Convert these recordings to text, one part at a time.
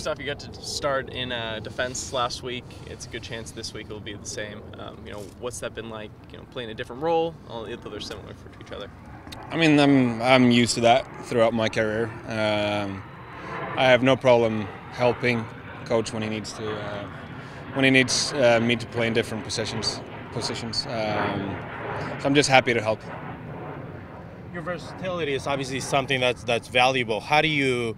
Gustav, you got to start in defense last week. It's a good chance this week it'll be the same. What's that been like? Playing a different role, although they're similar to each other. I mean, I'm used to that throughout my career. I have no problem helping coach when he needs to. When he needs me to play in different positions. So I'm just happy to help. Your versatility is obviously something that's valuable. How do you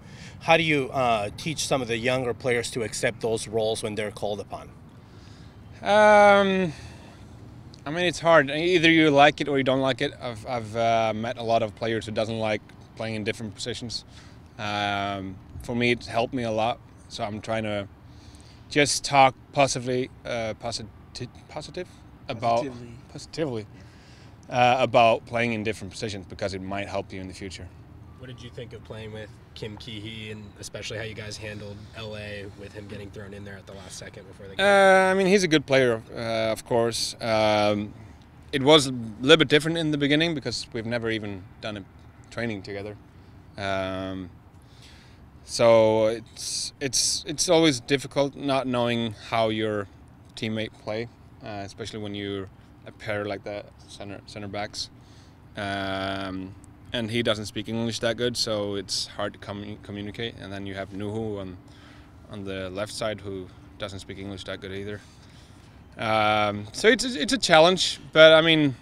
teach some of the younger players to accept those roles when they're called upon? I mean, it's hard. Either you like it or you don't like it. I've met a lot of players who doesn't like playing in different positions. For me, it's helped me a lot. So I'm trying to just talk positively about playing in different positions because it might help you in the future. What did you think of playing with Kim Kee-hee, and especially how you guys handled LA with him getting thrown in there at the last second before the game? I mean, he's a good player, of course. It was a little bit different in the beginning because we've never even done a training together. So it's always difficult not knowing how your teammate play, especially when you're a pair like that, center backs. And he doesn't speak English that good, so it's hard to communicate. And then you have Nuhu on the left side who doesn't speak English that good either. So it's a challenge, but I mean,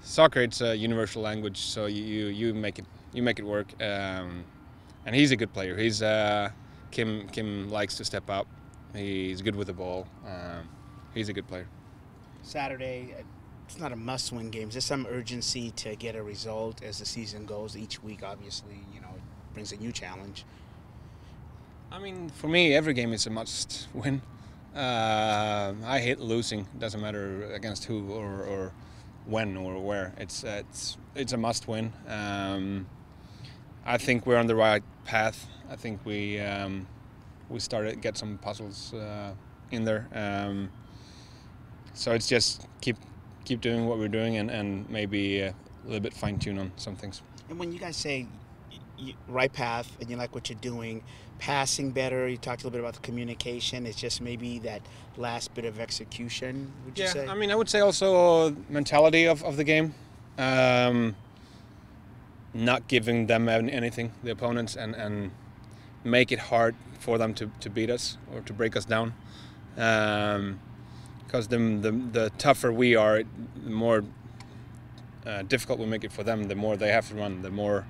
soccer, it's a universal language, so you make it work. And he's a good player. He's Kim likes to step up. He's good with the ball. He's a good player. Saturday, it's not a must-win game. Is there some urgency to get a result as the season goes? Each week, obviously, brings a new challenge. I mean, for me, every game is a must-win. I hate losing. It doesn't matter against who or when or where. It's a must-win. I think we're on the right path. I think we started to get some puzzles in there. So it's just keep doing what we're doing and maybe a little bit fine-tune on some things. And when you guys say right path and you like what you're doing, passing better, you talked a little bit about the communication, it's just maybe that last bit of execution, would you say? Yeah, I mean, I would say also mentality of the game. Not giving them anything, the opponents, and make it hard for them to beat us or to break us down. Because the tougher we are, the more difficult we make it for them. The more they have to run, the more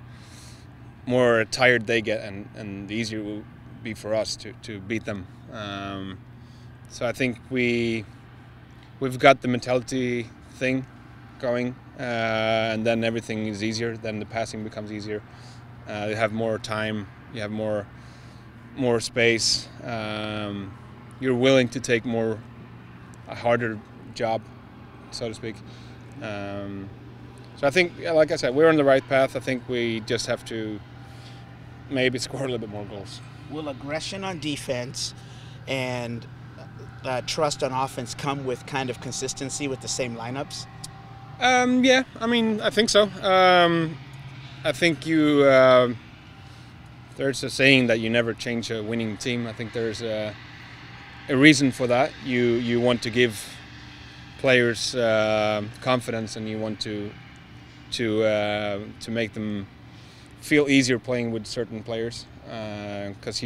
tired they get, and the easier it will be for us to beat them. So I think we've got the mentality thing going, and then everything is easier. Then the passing becomes easier. You have more time. You have more space. You're willing to take a harder job, so to speak. So I think, like I said, we're on the right path. I think we just have to maybe score a little bit more goals. Will aggression on defense and trust on offense come with kind of consistency with the same lineups? Yeah, I mean, I think so. I think there's a saying that you never change a winning team. I think there's a reason for that. You want to give players confidence, and you want to make them feel easier playing with certain players. Because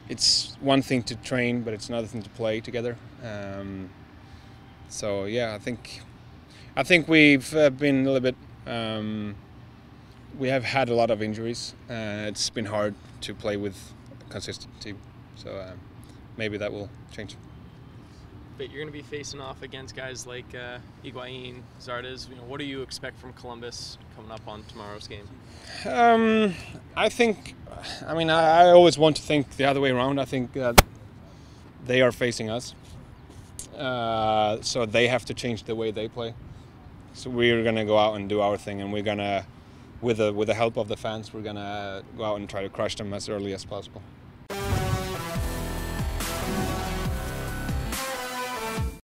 it's one thing to train, but it's another thing to play together. So yeah, I think we've been a little bit. We have had a lot of injuries. It's been hard to play with a consistent team. So maybe that will change. But you're going to be facing off against guys like Higuain, Zardes. What do you expect from Columbus coming up on tomorrow's game? I always want to think the other way around. I think they are facing us, so they have to change the way they play. So we're going to go out and do our thing, and we're going to, with the help of the fans, we're going to go out and try to crush them as early as possible.